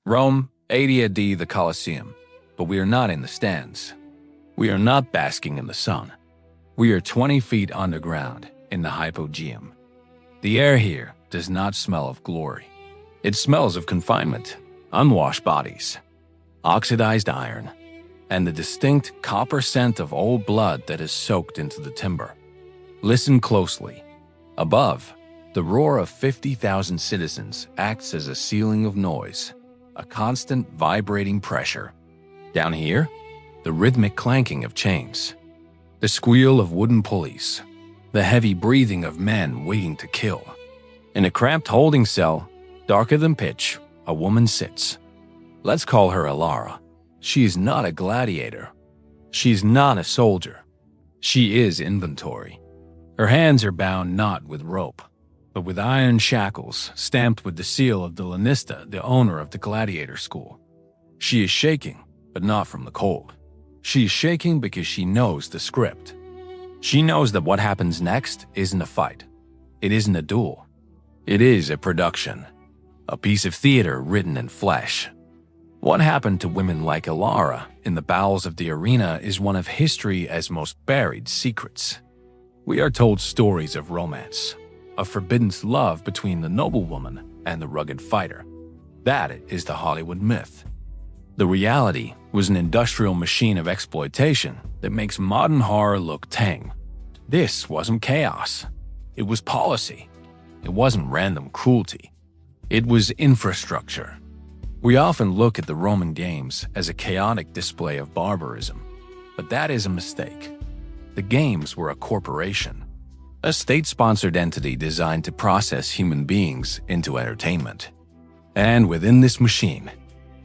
Rome, 80 AD, the Colosseum. But we are not in the stands. We are not basking in the sun. We are 20 feet underground in the hypogeum. The air here does not smell of glory. It smells of confinement, unwashed bodies, oxidized iron, and the distinct copper scent of old blood that is soaked into the timber. Listen closely. Above, the roar of 50,000 citizens acts as a ceiling of noise, a constant vibrating pressure. Down here, the rhythmic clanking of chains, the squeal of wooden pulleys, the heavy breathing of men waiting to kill. In a cramped holding cell, darker than pitch, a woman sits. Let's call her Elara. She is not a gladiator. She is not a soldier. She is inventory. Her hands are bound not with rope, but with iron shackles stamped with the seal of the Lanista, the owner of the gladiator school. She is shaking, but not from the cold. She is shaking because she knows the script. She knows that what happens next isn't a fight. It isn't a duel. It is a production, a piece of theater written in flesh. What happened to women like Elara in the bowels of the arena is one of history's most buried secrets. We are told stories of romance, of forbidden love between the noblewoman and the rugged fighter. That is the Hollywood myth. The reality was an industrial machine of exploitation that makes modern horror look tame. This wasn't chaos. It was policy. It wasn't random cruelty. It was infrastructure. We often look at the Roman games as a chaotic display of barbarism, but that is a mistake. The games were a corporation, a state-sponsored entity designed to process human beings into entertainment. And within this machine,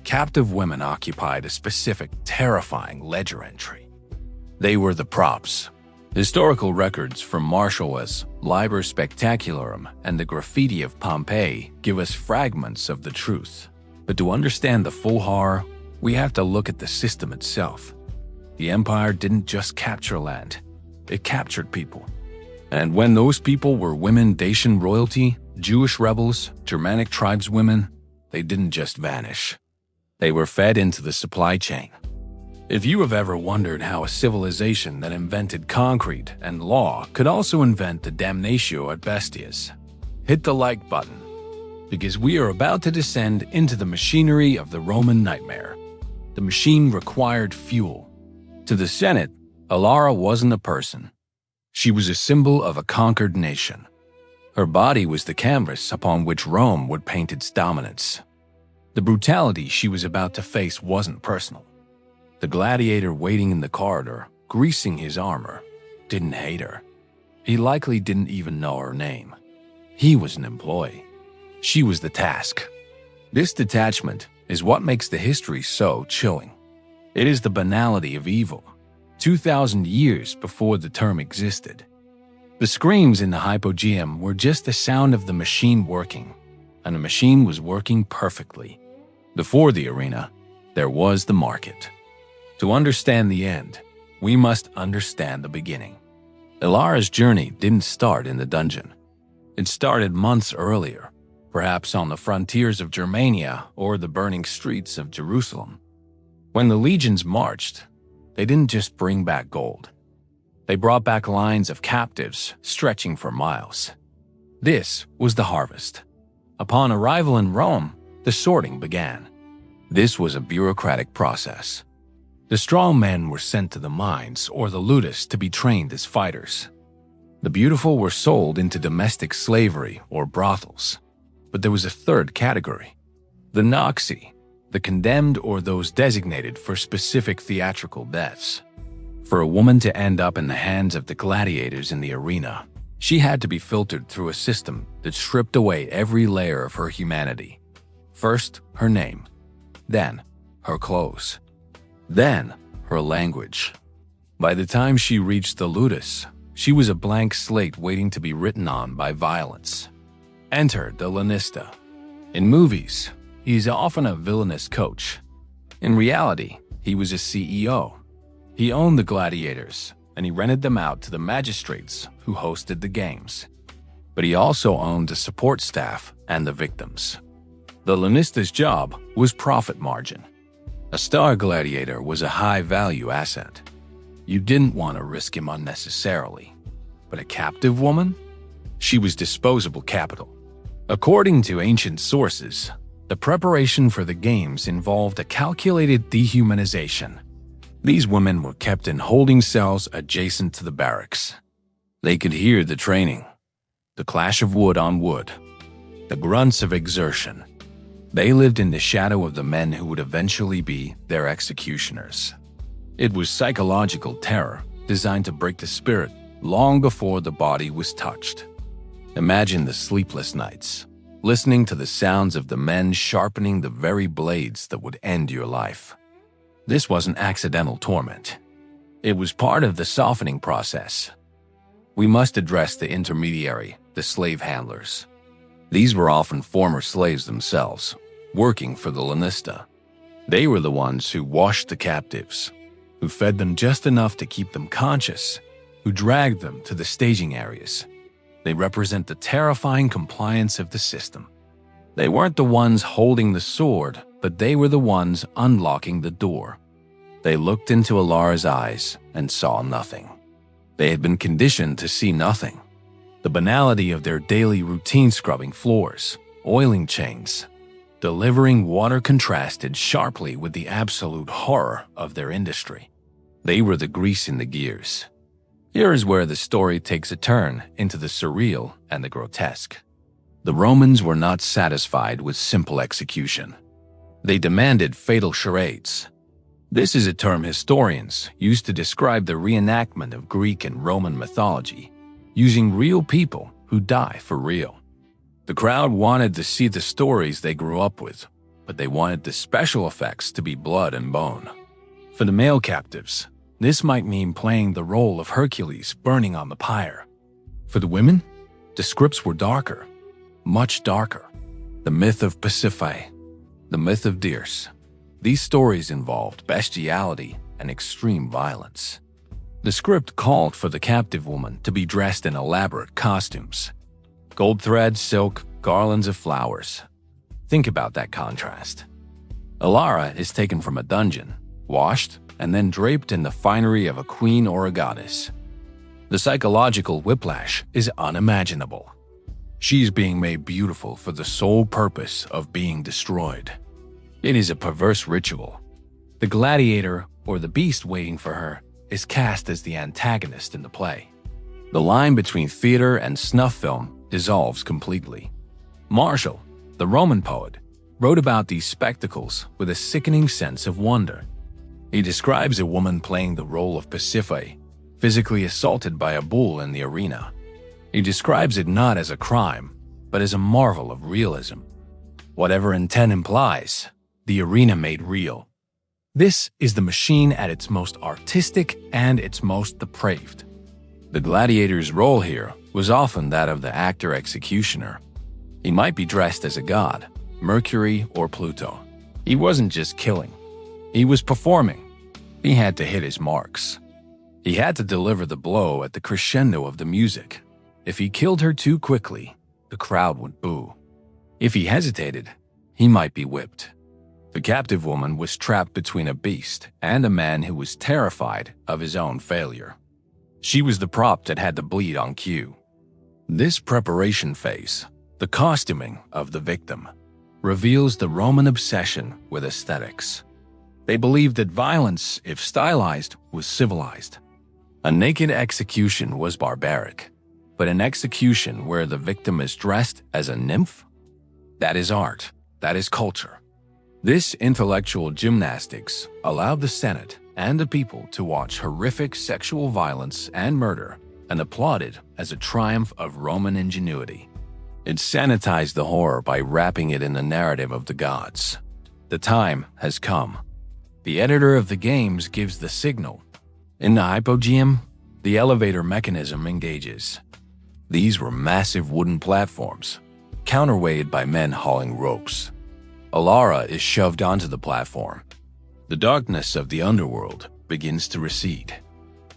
captive women occupied a specific, terrifying ledger entry. They were the props. Historical records from Martial's Liber Spectacularum and the graffiti of Pompeii give us fragments of the truth. But to understand the full horror, we have to look at the system itself. The empire didn't just capture land, it captured people. And when those people were women, Dacian royalty, Jewish rebels, Germanic tribeswomen, they didn't just vanish. They were fed into the supply chain. If you have ever wondered how a civilization that invented concrete and law could also invent the damnatio ad bestias, hit the like button, because we are about to descend into the machinery of the Roman nightmare. The machine required fuel. To the Senate, Elara wasn't a person. She was a symbol of a conquered nation. Her body was the canvas upon which Rome would paint its dominance. The brutality she was about to face wasn't personal. The gladiator waiting in the corridor, greasing his armor, didn't hate her. He likely didn't even know her name. He was an employee. She was the task. This detachment is what makes the history so chilling. It is the banality of evil, 2,000 years before the term existed. The screams in the hypogeum were just the sound of the machine working, and the machine was working perfectly. Before the arena, there was the market. To understand the end, we must understand the beginning. Elara's journey didn't start in the dungeon. It started months earlier, perhaps on the frontiers of Germania or the burning streets of Jerusalem. When the legions marched, they didn't just bring back gold. They brought back lines of captives stretching for miles. This was the harvest. Upon arrival in Rome, the sorting began. This was a bureaucratic process. The strong men were sent to the mines or the ludus to be trained as fighters. The beautiful were sold into domestic slavery or brothels. But there was a third category, the Noctis, the condemned or those designated for specific theatrical deaths. For a woman to end up in the hands of the gladiators in the arena, she had to be filtered through a system that stripped away every layer of her humanity. First, her name, then her clothes, then her language. By the time she reached the ludus, she was a blank slate waiting to be written on by violence. Enter the Lanista. In movies, he is often a villainous coach. In reality, he was a CEO. He owned the gladiators, and he rented them out to the magistrates who hosted the games. But he also owned the support staff and the victims. The Lanista's job was profit margin. A star gladiator was a high-value asset. You didn't want to risk him unnecessarily. But a captive woman? She was disposable capital. According to ancient sources, the preparation for the games involved a calculated dehumanization. These women were kept in holding cells adjacent to the barracks. They could hear the training, the clash of wood on wood, the grunts of exertion. They lived in the shadow of the men who would eventually be their executioners. It was psychological terror designed to break the spirit long before the body was touched. Imagine the sleepless nights, listening to the sounds of the men sharpening the very blades that would end your life. This wasn't accidental torment. It was part of the softening process. We must address the intermediary, the slave handlers. These were often former slaves themselves, working for the Lanista. They were the ones who washed the captives, who fed them just enough to keep them conscious, who dragged them to the staging areas. They represent the terrifying compliance of the system. They weren't the ones holding the sword, but they were the ones unlocking the door. They looked into Elara's eyes and saw nothing. They had been conditioned to see nothing. The banality of their daily routine, scrubbing floors, oiling chains, delivering water, contrasted sharply with the absolute horror of their industry. They were the grease in the gears. Here is where the story takes a turn into the surreal and the grotesque. The Romans were not satisfied with simple execution. They demanded fatal charades. This is a term historians use to describe the reenactment of Greek and Roman mythology, using real people who die for real. The crowd wanted to see the stories they grew up with, but they wanted the special effects to be blood and bone. For the male captives, this might mean playing the role of Hercules burning on the pyre. For the women, the scripts were darker, much darker. The myth of Pasiphae, the myth of Dirce. These stories involved bestiality and extreme violence. The script called for the captive woman to be dressed in elaborate costumes. Gold thread, silk, garlands of flowers. Think about that contrast. Elara is taken from a dungeon, washed, and then draped in the finery of a queen or a goddess. The psychological whiplash is unimaginable. She's being made beautiful for the sole purpose of being destroyed. It is a perverse ritual. The gladiator, or the beast waiting for her, is cast as the antagonist in the play. The line between theater and snuff film dissolves completely. Martial, the Roman poet, wrote about these spectacles with a sickening sense of wonder. He describes a woman playing the role of Pasiphae, physically assaulted by a bull in the arena. He describes it not as a crime, but as a marvel of realism. Whatever intent implies, the arena made real. This is the machine at its most artistic and its most depraved. The gladiator's role here was often that of the actor-executioner. He might be dressed as a god, Mercury or Pluto. He wasn't just killing. He was performing. He had to hit his marks. He had to deliver the blow at the crescendo of the music. If he killed her too quickly, the crowd would boo. If he hesitated, he might be whipped. The captive woman was trapped between a beast and a man who was terrified of his own failure. She was the prop that had to bleed on cue. This preparation phase, the costuming of the victim, reveals the Roman obsession with aesthetics. They believed that violence, if stylized, was civilized. A naked execution was barbaric, but an execution where the victim is dressed as a nymph? That is art. That is culture. This intellectual gymnastics allowed the Senate and the people to watch horrific sexual violence and murder and applaud it as a triumph of Roman ingenuity. It sanitized the horror by wrapping it in the narrative of the gods. The time has come. The editor of the games gives the signal. In the hypogeum, the elevator mechanism engages. These were massive wooden platforms, counterweighted by men hauling ropes. Elara is shoved onto the platform. The darkness of the underworld begins to recede.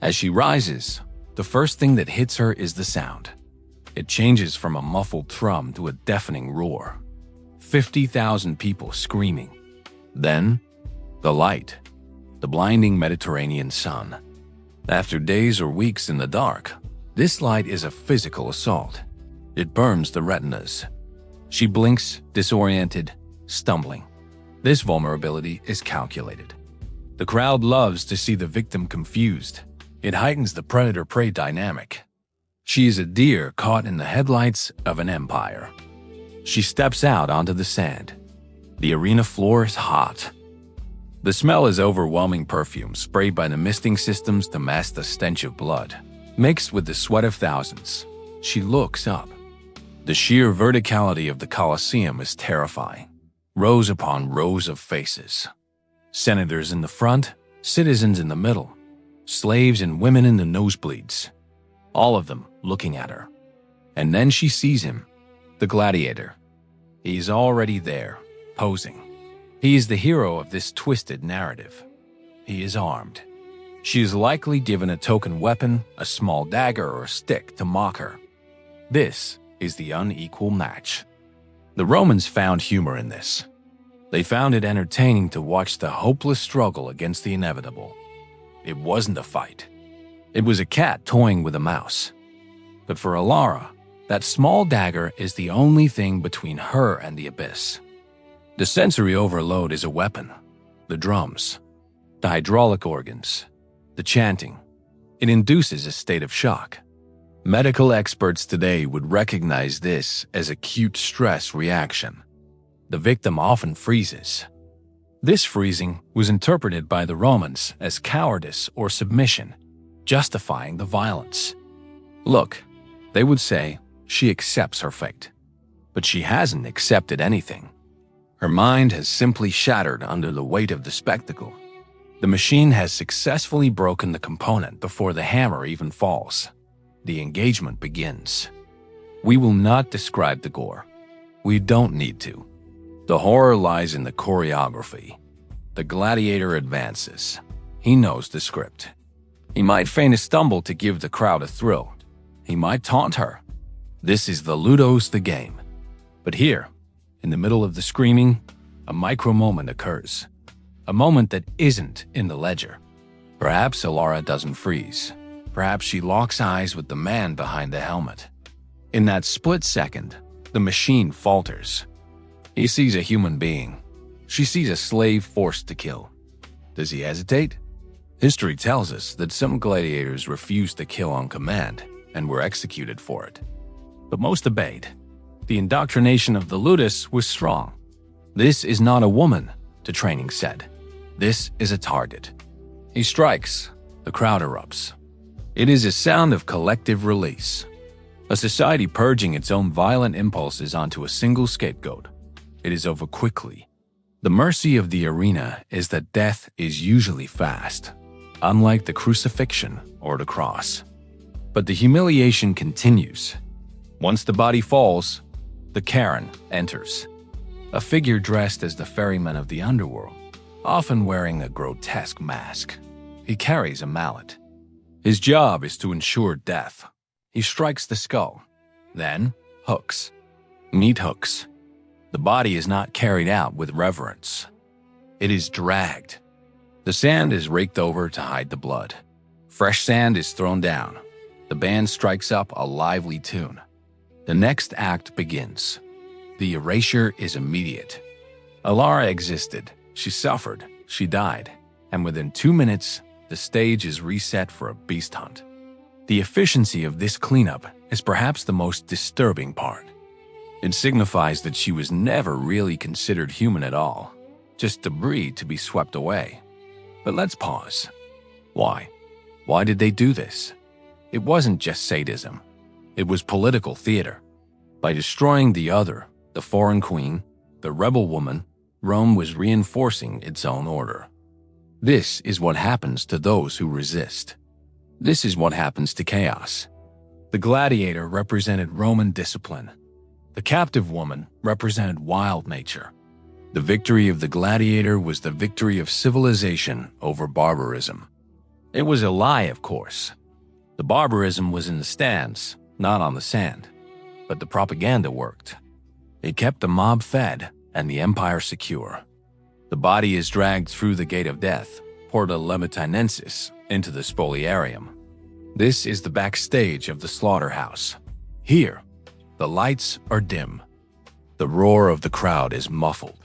As she rises, the first thing that hits her is the sound. It changes from a muffled thrum to a deafening roar. 50,000 people screaming. Then, the light, the blinding Mediterranean sun. After days or weeks in the dark, this light is a physical assault. It burns the retinas. She blinks, disoriented, stumbling. This vulnerability is calculated. The crowd loves to see the victim confused. It heightens the predator-prey dynamic. She is a deer caught in the headlights of an empire. She steps out onto the sand. The arena floor is hot. The smell is overwhelming perfume sprayed by the misting systems to mask the stench of blood, mixed with the sweat of thousands. She looks up. The sheer verticality of the Colosseum is terrifying. Rows upon rows of faces. Senators in the front, citizens in the middle, slaves and women in the nosebleeds. All of them looking at her. And then she sees him, the gladiator. He is already there, posing. He is the hero of this twisted narrative. He is armed. She is likely given a token weapon, a small dagger or a stick to mock her. This is the unequal match. The Romans found humor in this. They found it entertaining to watch the hopeless struggle against the inevitable. It wasn't a fight. It was a cat toying with a mouse. But for Elara, that small dagger is the only thing between her and the abyss. The sensory overload is a weapon. The drums, the hydraulic organs, the chanting. It induces a state of shock. Medical experts today would recognize this as acute stress reaction. The victim often freezes. This freezing was interpreted by the Romans as cowardice or submission, justifying the violence. Look, they would say, she accepts her fate. But she hasn't accepted anything. Her mind has simply shattered under the weight of the spectacle. The machine has successfully broken the component before the hammer even falls. The engagement begins. We will not describe the gore. We don't need to. The horror lies in the choreography. The gladiator advances. He knows the script. He might feign a stumble to give the crowd a thrill. He might taunt her. This is the Ludos the game. But here, in the middle of the screaming, a micro-moment occurs. A moment that isn't in the ledger. Perhaps Elara doesn't freeze. Perhaps she locks eyes with the man behind the helmet. In that split second, the machine falters. He sees a human being. She sees a slave forced to kill. Does he hesitate? History tells us that some gladiators refused to kill on command and were executed for it. But most obeyed. The indoctrination of the ludus was strong. This is not a woman, the training said. This is a target. He strikes. The crowd erupts. It is a sound of collective release. A society purging its own violent impulses onto a single scapegoat. It is over quickly. The mercy of the arena is that death is usually fast, unlike the crucifixion or the cross. But the humiliation continues. Once the body falls, the Charon enters. A figure dressed as the ferryman of the underworld, often wearing a grotesque mask. He carries a mallet. His job is to ensure death. He strikes the skull, then hooks. Meat hooks. The body is not carried out with reverence. It is dragged. The sand is raked over to hide the blood. Fresh sand is thrown down. The band strikes up a lively tune. The next act begins. The erasure is immediate. Elara existed. She suffered. She died. And within 2 minutes, the stage is reset for a beast hunt. The efficiency of this cleanup is perhaps the most disturbing part. It signifies that she was never really considered human at all, just debris to be swept away. But let's pause. Why? Why did they do this? It wasn't just sadism. It was political theater. By destroying the other, the foreign queen, the rebel woman, Rome was reinforcing its own order. This is what happens to those who resist. This is what happens to chaos. The gladiator represented Roman discipline. The captive woman represented wild nature. The victory of the gladiator was the victory of civilization over barbarism. It was a lie, of course. The barbarism was in the stands, not on the sand. But the propaganda worked. It kept the mob fed and the empire secure. The body is dragged through the gate of death, Porta Lemitinensis, into the Spoliarium. This is the backstage of the slaughterhouse. Here, the lights are dim. The roar of the crowd is muffled.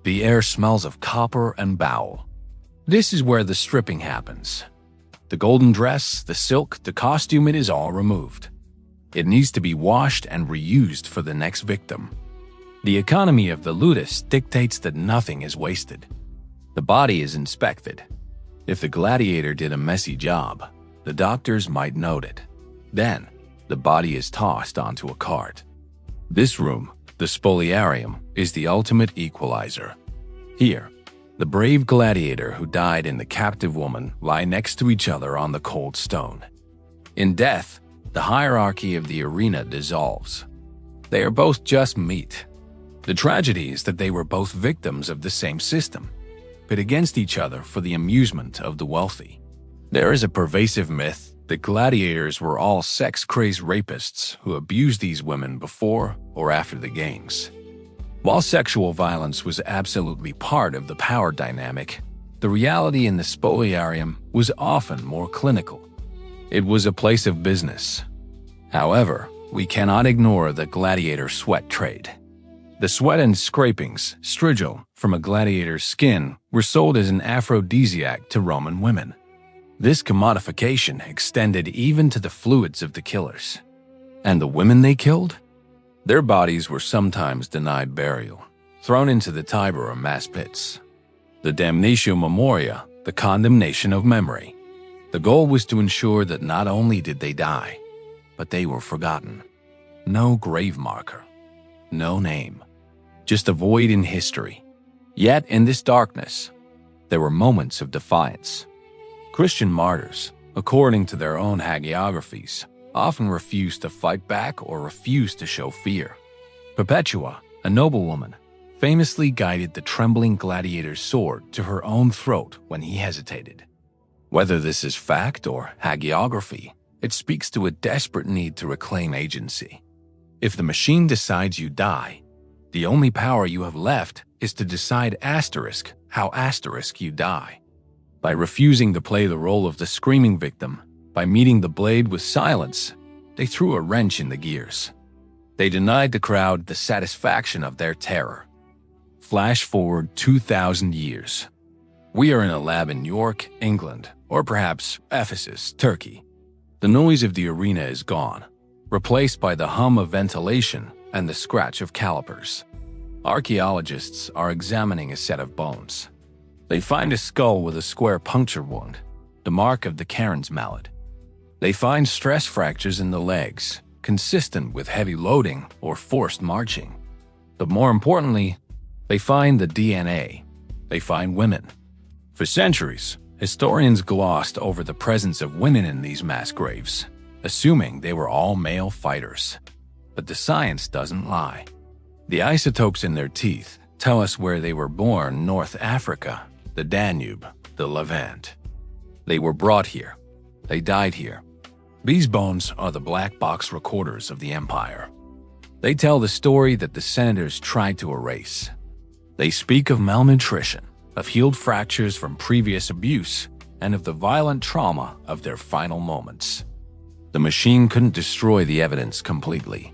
The air smells of copper and bowel. This is where the stripping happens. The golden dress, the silk, the costume, it is all removed. It needs to be washed and reused for the next victim. The economy of the ludus dictates that nothing is wasted. The body is inspected. If the gladiator did a messy job, the doctors might note it. Then, the body is tossed onto a cart. This room, the Spoliarium, is the ultimate equalizer. Here, the brave gladiator who died and the captive woman lie next to each other on the cold stone. In death, the hierarchy of the arena dissolves. They are both just meat. The tragedy is that they were both victims of the same system, pit against each other for the amusement of the wealthy. There is a pervasive myth that gladiators were all sex-crazed rapists who abused these women before or after the games. While sexual violence was absolutely part of the power dynamic, the reality in the Spoliarium was often more clinical. It was a place of business. However, we cannot ignore the gladiator sweat trade. The sweat and scrapings, strigil, from a gladiator's skin were sold as an aphrodisiac to Roman women. This commodification extended even to the fluids of the killers. And the women they killed? Their bodies were sometimes denied burial, thrown into the Tiber or mass pits. The damnatio memoria, the condemnation of memory. The goal was to ensure that not only did they die, but they were forgotten. No grave marker, no name, just a void in history. Yet in this darkness, there were moments of defiance. Christian martyrs, according to their own hagiographies, often refused to fight back or refused to show fear. Perpetua, a noblewoman, famously guided the trembling gladiator's sword to her own throat when he hesitated. Whether this is fact or hagiography, it speaks to a desperate need to reclaim agency. If the machine decides you die, the only power you have left is to decide how you die. By refusing to play the role of the screaming victim, by meeting the blade with silence, they threw a wrench in the gears. They denied the crowd the satisfaction of their terror. Flash forward 2,000 years. We are in a lab in York, England, or perhaps Ephesus, Turkey. The noise of the arena is gone, replaced by the hum of ventilation and the scratch of calipers. Archaeologists are examining a set of bones. They find a skull with a square puncture wound, the mark of the Karen's mallet. They find stress fractures in the legs, consistent with heavy loading or forced marching. But more importantly, they find the DNA. They find women. For centuries, historians glossed over the presence of women in these mass graves, assuming they were all male fighters. But the science doesn't lie. The isotopes in their teeth tell us where they were born: North Africa, the Danube, the Levant. They were brought here. They died here. These bones are the black box recorders of the empire. They tell the story that the senators tried to erase. They speak of malnutrition, of healed fractures from previous abuse, and of the violent trauma of their final moments. The machine couldn't destroy the evidence completely.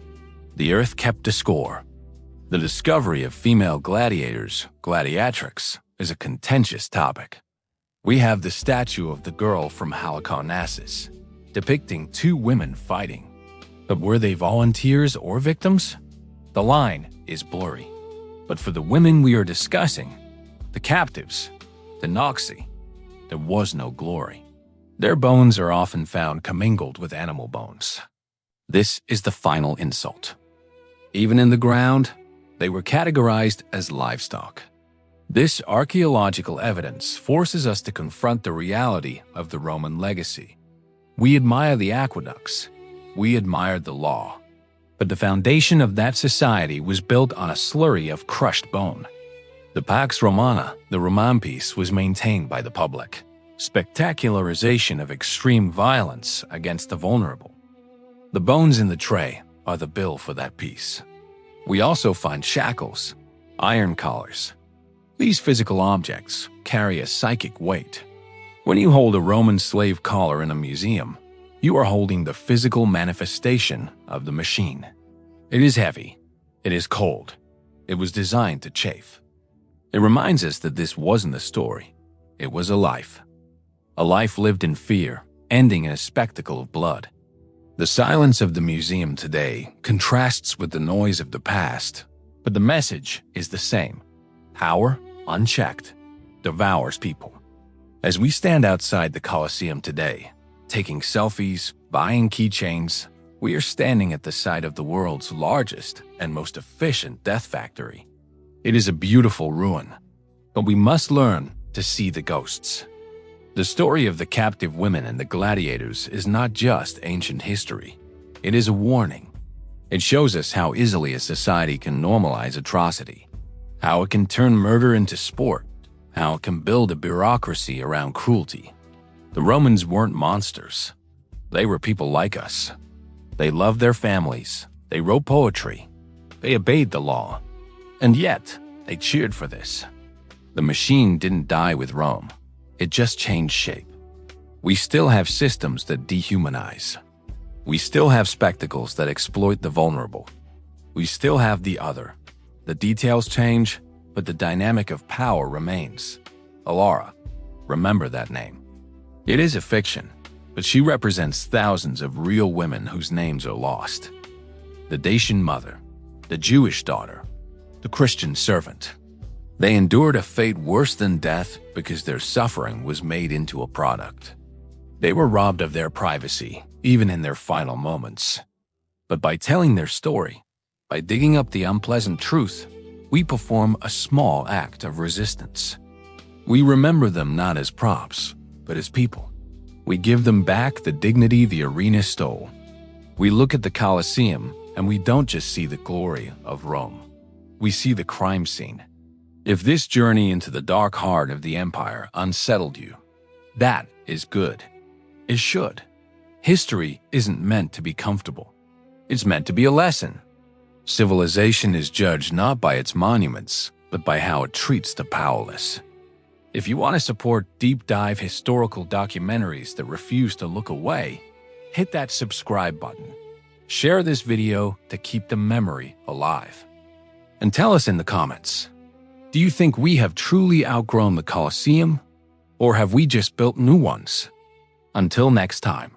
The earth kept a score. The discovery of female gladiators, gladiatrix, is a contentious topic. We have the statue of the girl from Halicarnassus, depicting two women fighting. But were they volunteers or victims? The line is blurry. But for the women we are discussing, the captives, the Noctis, there was no glory. Their bones are often found commingled with animal bones. This is the final insult. Even in the ground, they were categorized as livestock. This archaeological evidence forces us to confront the reality of the Roman legacy. We admire the aqueducts. We admired the law. But the foundation of that society was built on a slurry of crushed bone. The Pax Romana, the Roman peace, was maintained by the public. Spectacularization of extreme violence against the vulnerable. The bones in the tray are the bill for that peace. We also find shackles, Iron collars. These physical objects carry a psychic weight. When you hold a Roman slave collar in a museum, you are holding the physical manifestation of the machine. It is heavy. It is cold. It was designed to chafe. It reminds us that this wasn't a story. It was a life. A life lived in fear, ending in a spectacle of blood. The silence of the museum today contrasts with the noise of the past, but the message is the same. Power, unchecked, devours people. As we stand outside the Colosseum today, taking selfies, buying keychains, we are standing at the site of the world's largest and most efficient death factory. It is a beautiful ruin, but we must learn to see the ghosts. The story of the captive women and the gladiators is not just ancient history. It is a warning. It shows us how easily a society can normalize atrocity, how it can turn murder into sport, how it can build a bureaucracy around cruelty. The Romans weren't monsters. They were people like us. They loved their families. They wrote poetry. They obeyed the law. And yet, they cheered for this. The machine didn't die with Rome. It just changed shape. We still have systems that dehumanize. We still have spectacles that exploit the vulnerable. We still have the other. The details change, but the dynamic of power remains. Elara, remember that name. It is a fiction, but she represents thousands of real women whose names are lost. The Dacian mother, the Jewish daughter, the Christian servant. They endured a fate worse than death because their suffering was made into a product. They were robbed of their privacy, even in their final moments. But by telling their story, by digging up the unpleasant truth, we perform a small act of resistance. We remember them not as props, but as people. We give them back the dignity the arena stole. We look at the Colosseum and we don't just see the glory of Rome. We see the crime scene. If this journey into the dark heart of the empire unsettled you, that is good. It should. History isn't meant to be comfortable. It's meant to be a lesson. Civilization is judged not by its monuments, but by how it treats the powerless. If you want to support deep-dive historical documentaries that refuse to look away, hit that subscribe button. Share this video to keep the memory alive. And tell us in the comments, do you think we have truly outgrown the Colosseum, or have we just built new ones? Until next time.